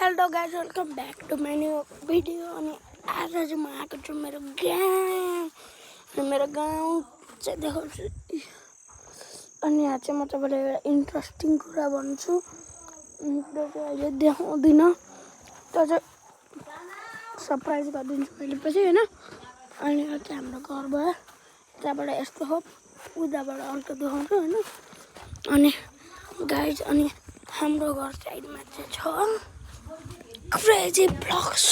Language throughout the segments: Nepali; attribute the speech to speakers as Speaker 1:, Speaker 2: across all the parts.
Speaker 1: Hello guys, welcome back to my new video. अनि आज चाहिँ म आएको छु मेरो गाउँ चाहिँ देखाउँछु। अनि यहाँ चाहिँ म तपाईँलाई एउटा इन्ट्रेस्टिङ कुरा भन्छु, त्यो चाहिँ अहिले देखाउँदिनँ, त्यो चाहिँ सरप्राइज गरिदिन्छु मैले पछि होइन। अनि यो चाहिँ हाम्रो घर भयो, त्यहाँबाट यस्तो हो, उताबाट अर्को देखाउँछु होइन। अनि गाइस, अनि हाम्रो घर साइडमा चाहिँ छ क्रेजी ब्लक्स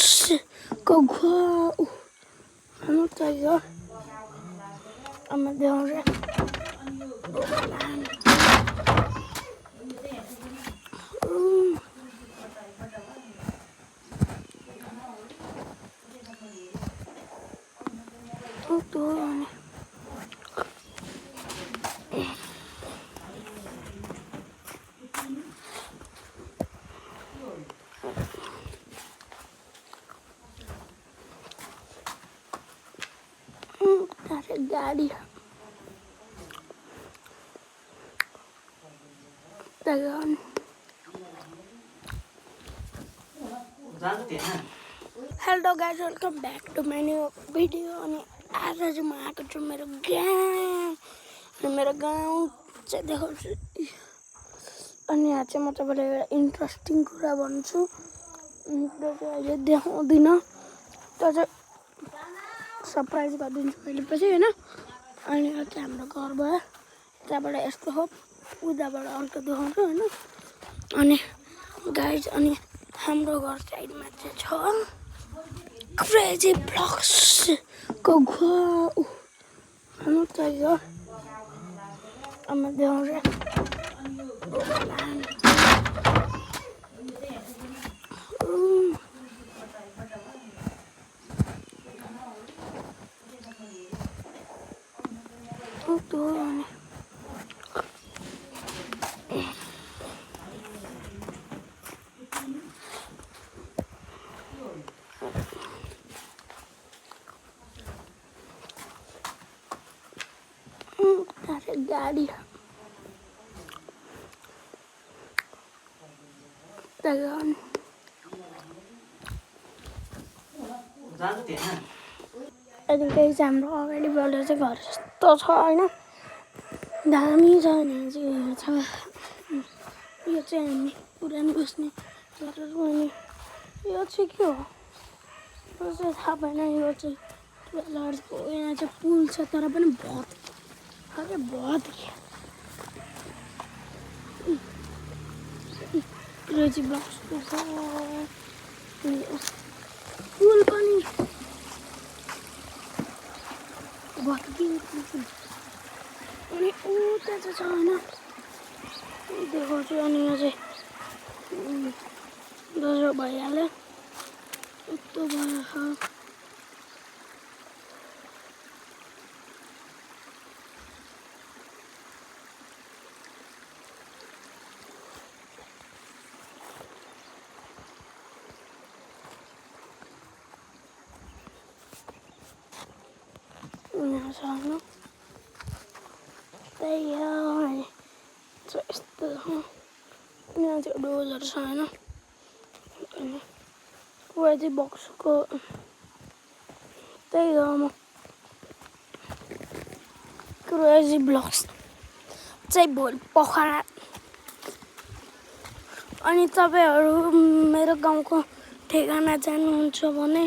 Speaker 1: को घर। हेर्नु चाहियो अब देखाउँछु। गाडी hello guys, welcome back to my new video. अनि आज चाहिँ म आएको छु मेरो गाउँ चाहिँ देखाउँछु। अनि यहाँ चाहिँ म तपाईँलाई एउटा इन्ट्रेस्टिङ कुरा भन्छु, त्यो चाहिँ अहिले देखाउँदिनँ, त्यो चाहिँ सरप्राइज गरिदिन्छु मैले पछि होइन। अनि यो चाहिँ हाम्रो घर भयो, त्यहाँबाट यस्तो हो, उताबाट अर्को देखाउँछु होइन। अनि गाइस, अनि हाम्रो घर साइडमा चाहिँ छ क्रेजी ब्लक्स को घर। हेर्नु चाहियो अब देखाउँछु। गाडी अनि केही चाहिँ हाम्रो अगाडिबाट चाहिँ घर जस्तो छ होइन, दामी छ। भने चाहिँ यो छ, यो चाहिँ हामी पुरानो बस्ने घरहरू। अनि यो चाहिँ के हो यो चाहिँ थाहा भएन। यो चाहिँ लड्को यहाँ चाहिँ पुल छ, तर पनि बहुत क्रेजी ब्लक्सको पुल पनि अनि उता चाहिँ छ होइन, देखाउँछु। अनि यो चाहिँ दोस्रो भइहाल्यो, यस्तो भयो। यहाँ छ होइन, त्यही हो यस्तो। यहाँ चाहिँ डोजहरू छ होइन। अनि क्रेजी ब्लक्सको त्यही हो, म क्रेजी ब्लक्स चाहिँ भोलि पोखरा। अनि तपाईँहरू मेरो गाउँको ठेगाना जान्नुहुन्छ भने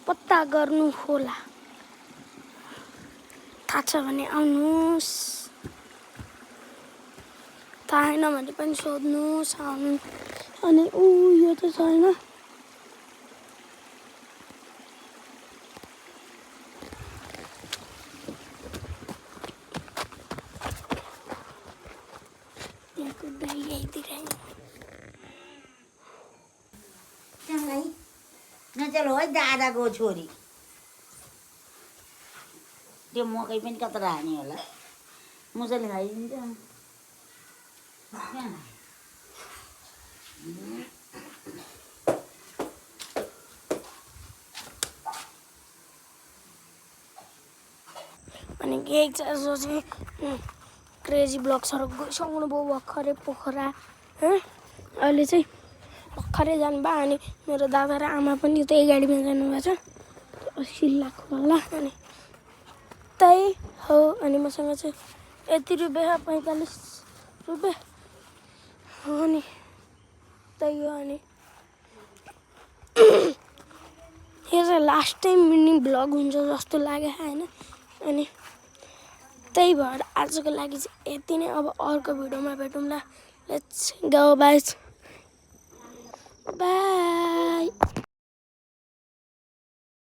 Speaker 1: पत्ता गर्नु होला, थाहा छ भने आउनुहोस्, थाहा छैन भने पनि सोध्नुहोस् आउनु। अनि यो त छैन, यहाँको दाइ आइदिएर
Speaker 2: नचल हो दादाको छोरी, त्यो मकै पनि कत्रो हानी होला, मुसाले खाइदिन्छ।
Speaker 1: अनि केही जो चाहिँ क्रेजी ब्लक्सहरू गइसक्नु भयो भर्खरै पोखरा। अहिले चाहिँ भर्खरै जानुभयो अनि मेरो दादा र आमा पनि त्यही गाडीमा जानुभएको छ 80 लाखवाला अनि त्यही हो अनि मसँग चाहिँ यति रुपियाँ 45 रुपियाँ हो नि त्यही हो अनि यो चाहिँ लास्ट टाइम मिनी ब्लग हुन्छ जस्तो लाग्यो होइन अनि त्यही भएर आजको लागि चाहिँ यति नै अब अर्को भिडियोमा भेटौँला लेट्स गो बाई